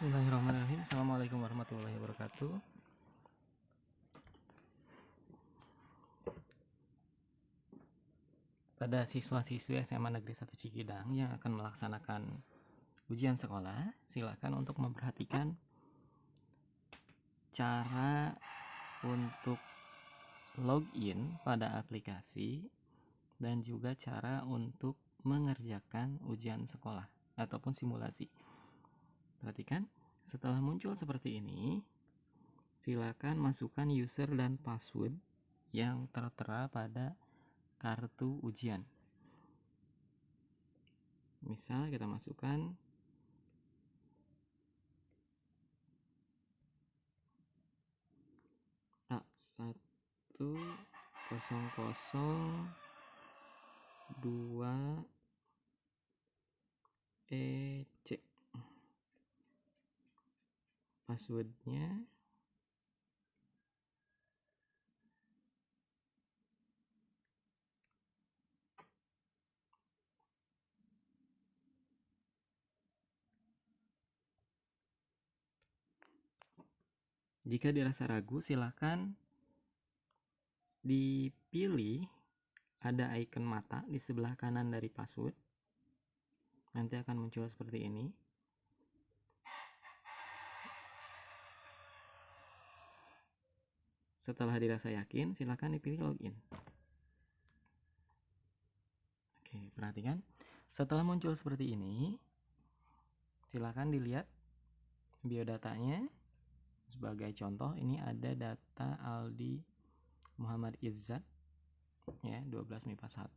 Bismillahirrahmanirrahim. Assalamualaikum warahmatullahi wabarakatuh. Pada siswa-siswi SMA Negeri 1 Cikidang yang akan melaksanakan ujian sekolah, silakan untuk memperhatikan cara untuk login pada aplikasi dan juga cara untuk mengerjakan ujian sekolah ataupun simulasi. Perhatikan, setelah muncul seperti ini, silakan masukkan user dan password yang tertera pada kartu ujian. Misal kita masukkan A1002EC. Passwordnya jika dirasa ragu, silakan dipilih ada icon mata di sebelah kanan dari password. Nanti akan muncul seperti ini. Setelah dirasa yakin, silakan dipilih login. Oke, perhatikan. Setelah muncul seperti ini, silakan dilihat biodatanya. Sebagai contoh, ini ada data Aldi Muhammad Izzat, ya, 12 MIPA 1.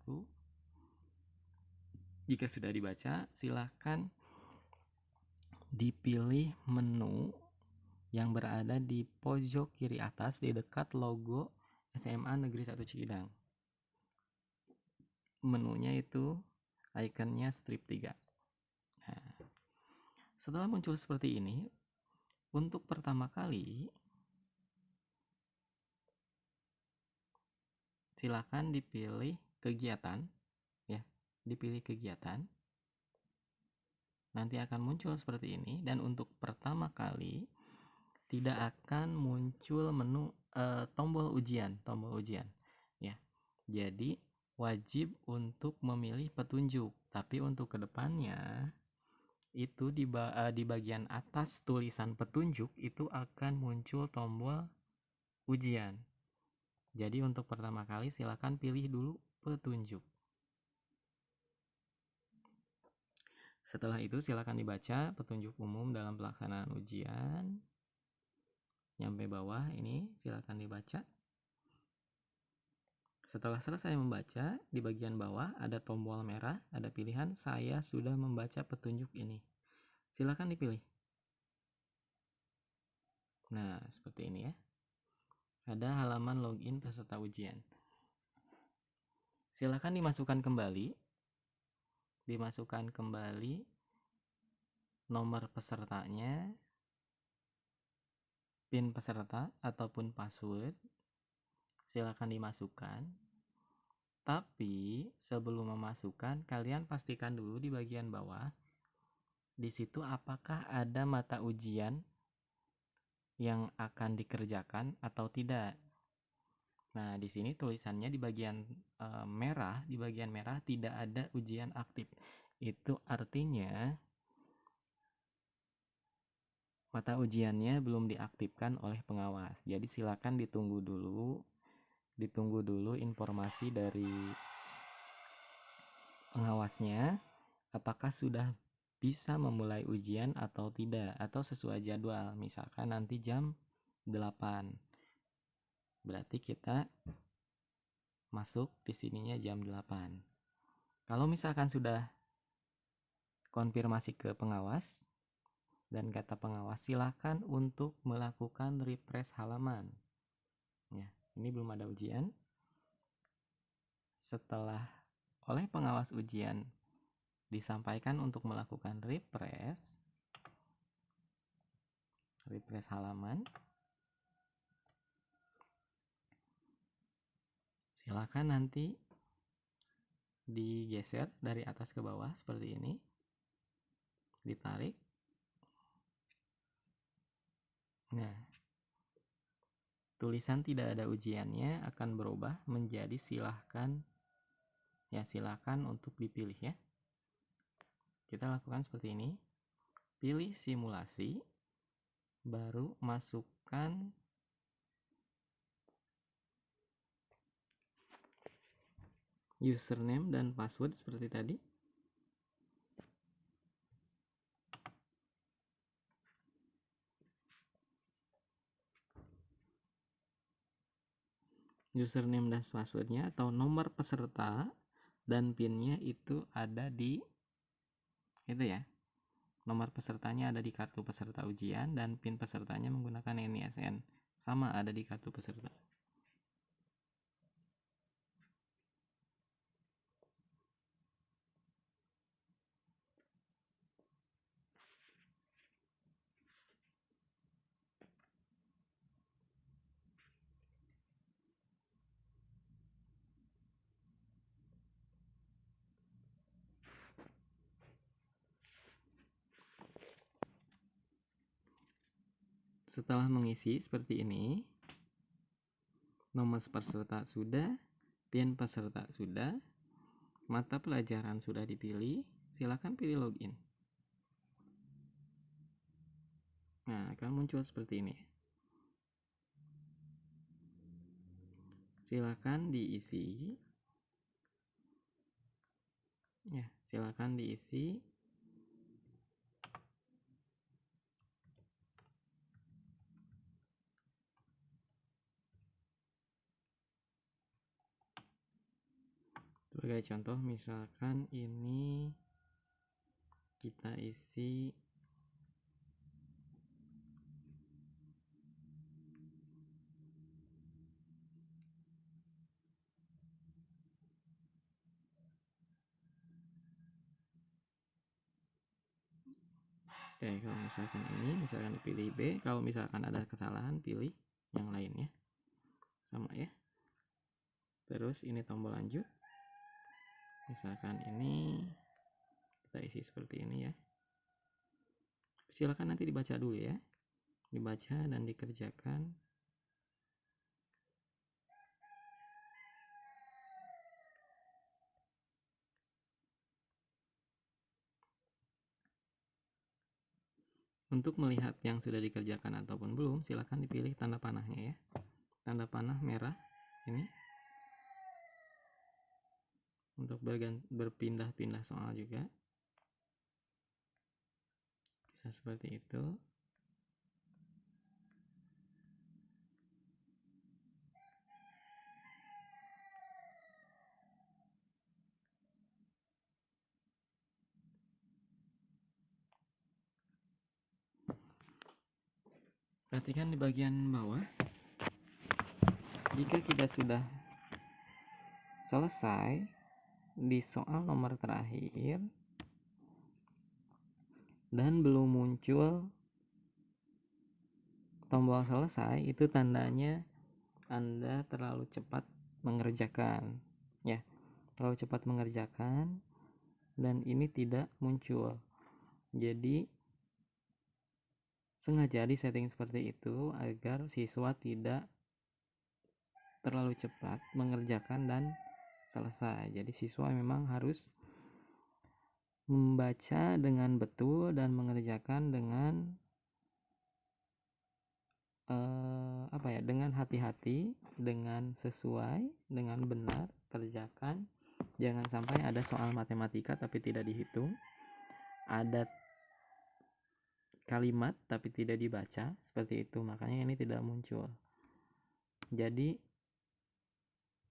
Jika sudah dibaca, silakan dipilih menu yang berada di pojok kiri atas di dekat logo SMA Negeri 1 Cikidang. Menunya itu ikonnya strip 3. Nah, setelah muncul seperti ini, untuk pertama kali silakan dipilih kegiatan, ya, dipilih kegiatan. Nanti akan muncul seperti ini, dan untuk pertama kali tidak akan muncul menu tombol ujian, ya. Jadi wajib untuk memilih petunjuk, tapi untuk kedepannya itu di bagian atas tulisan petunjuk itu akan muncul tombol ujian. Jadi untuk pertama kali silakan pilih dulu petunjuk. Setelah itu silakan dibaca petunjuk umum dalam pelaksanaan ujian. Nyampe bawah ini silakan dibaca. Setelah selesai membaca, di bagian bawah ada tombol merah, ada pilihan saya sudah membaca petunjuk ini. Silakan dipilih. Nah, seperti ini ya. Ada halaman login peserta ujian. Silakan dimasukkan kembali. Dimasukkan kembali nomor pesertanya, PIN peserta ataupun password. Silakan dimasukkan. Tapi sebelum memasukkan, kalian pastikan dulu di bagian bawah di situ apakah ada mata ujian yang akan dikerjakan atau tidak. Nah, di sini tulisannya di bagian merah, tidak ada ujian aktif. Itu artinya mata ujiannya belum diaktifkan oleh pengawas. Jadi silakan ditunggu dulu informasi dari pengawasnya apakah sudah bisa memulai ujian atau tidak, atau sesuai jadwal. Misalkan nanti jam 8. Berarti kita masuk di sininya jam 8. Kalau misalkan sudah konfirmasi ke pengawas dan kata pengawas silakan untuk melakukan refresh halaman. Ya, ini belum ada ujian. Setelah oleh pengawas ujian disampaikan untuk melakukan refresh halaman, silakan nanti digeser dari atas ke bawah seperti ini, ditarik, Nah, tulisan tidak ada ujiannya akan berubah menjadi silahkan. Ya, silahkan untuk dipilih ya. Kita lakukan seperti ini. Pilih simulasi, baru masukkan username dan password seperti tadi. Username dan passwordnya atau nomor peserta dan PIN-nya itu ada di itu ya. Nomor pesertanya ada di kartu peserta ujian dan PIN pesertanya menggunakan NISN. Sama ada di kartu peserta. Setelah mengisi seperti ini, nomor peserta sudah, PIN peserta sudah, mata pelajaran sudah dipilih, silakan pilih login. Nah, akan muncul seperti ini. Silakan diisi. Ya, silakan diisi. Sebagai contoh, misalkan ini kita isi Oke, kalau misalkan ini, misalkan dipilih B, kalau misalkan ada kesalahan, pilih yang lainnya. Sama ya. Terus ini tombol lanjut. Misalkan ini kita isi seperti ini ya. Silakan nanti dibaca dulu ya. Dibaca dan dikerjakan. Untuk melihat yang sudah dikerjakan ataupun belum, silakan dipilih tanda panahnya ya. Tanda panah merah ini. Untuk berpindah-pindah soal juga. Bisa seperti itu. Perhatikan di bagian bawah. Jika kita sudah selesai di soal nomor terakhir dan belum muncul tombol selesai, itu tandanya Anda terlalu cepat mengerjakan ya, terlalu cepat mengerjakan dan ini tidak muncul. Jadi sengaja disetting seperti itu agar siswa tidak terlalu cepat mengerjakan dan selesai. Jadi siswa memang harus membaca dengan betul dan mengerjakan dengan dengan hati-hati, dengan sesuai, dengan benar, kerjakan. Jangan sampai ada soal matematika tapi tidak dihitung, ada kalimat tapi tidak dibaca, seperti itu, makanya ini tidak muncul. Jadi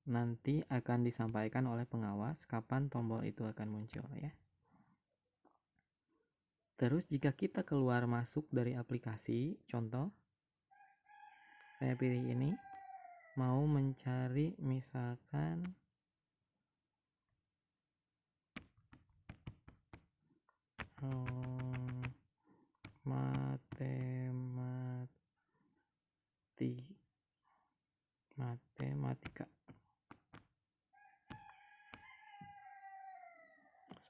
nanti akan disampaikan oleh pengawas kapan tombol itu akan muncul ya. Terus jika kita keluar masuk dari aplikasi, contoh saya pilih ini, mau mencari misalkan matematika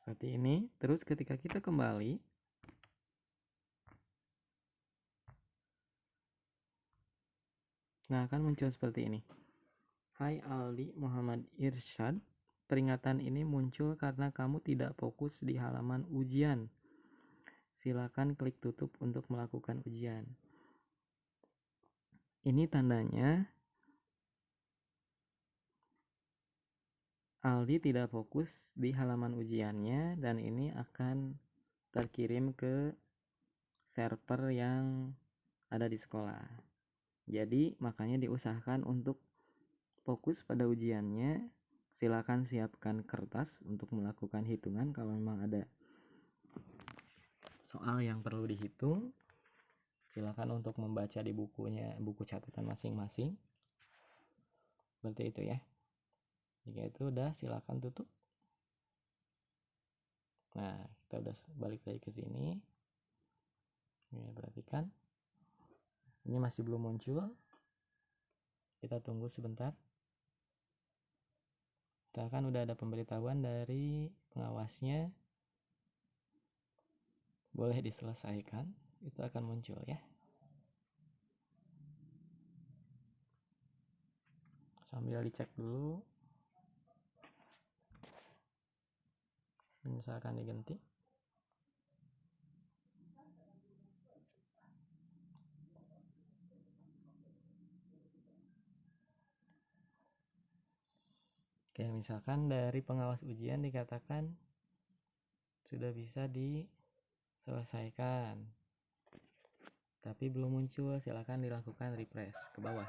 seperti ini. Terus ketika kita kembali Nah, akan muncul seperti ini. Hai Aldi Muhammad Irsyad, peringatan ini muncul karena kamu tidak fokus di halaman ujian. Silakan klik tutup untuk melakukan ujian. Ini tandanya Aldi tidak fokus di halaman ujiannya dan ini akan terkirim ke server yang ada di sekolah. Jadi makanya diusahakan untuk fokus pada ujiannya. Silakan siapkan kertas untuk melakukan hitungan kalau memang ada soal yang perlu dihitung. Silakan untuk membaca di bukunya, buku catatan masing-masing. Seperti itu ya. Jika itu udah, silakan tutup. Nah, kita udah balik lagi ke sini. Ya, perhatikan. Ini masih belum muncul. Kita tunggu sebentar. Kita kan udah ada pemberitahuan dari pengawasnya. Boleh diselesaikan. Itu akan muncul ya. Sambil dicek dulu. Misalkan diganti. Oke, misalkan dari pengawas ujian dikatakan sudah bisa diselesaikan, tapi belum muncul, silakan dilakukan refresh ke bawah.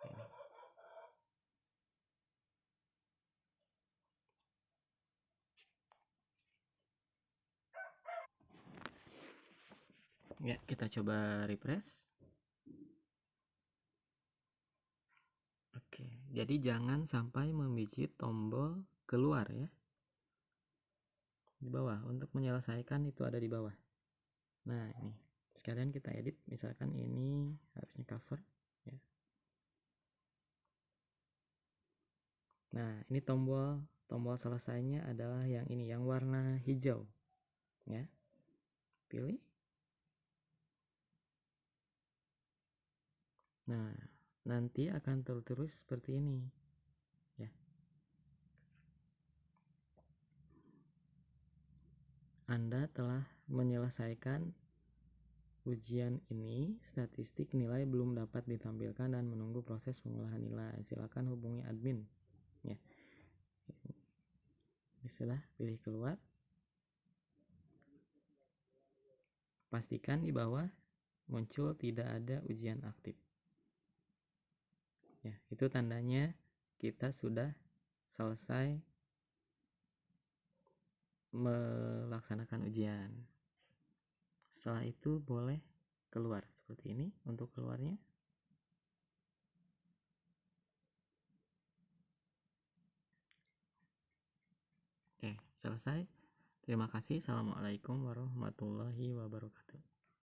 Oke. Ya, kita coba refresh. Oke, jadi jangan sampai memijit tombol keluar ya. Di bawah, untuk menyelesaikan itu ada di bawah. Nah, ini. Sekalian kita edit, misalkan ini harusnya cover ya. Nah, ini tombol selesainya adalah yang ini, yang warna hijau ya. Pilih. Nah, nanti akan terus seperti ini ya. Anda telah menyelesaikan ujian ini, statistik nilai belum dapat ditampilkan dan menunggu proses pengolahan nilai. Silakan hubungi admin ya. Sudah, pilih keluar. Pastikan di bawah muncul tidak ada ujian aktif. Ya, itu tandanya kita sudah selesai melaksanakan ujian. Setelah itu boleh keluar seperti ini untuk keluarnya. Oke, selesai. Terima kasih. Assalamualaikum warahmatullahi wabarakatuh.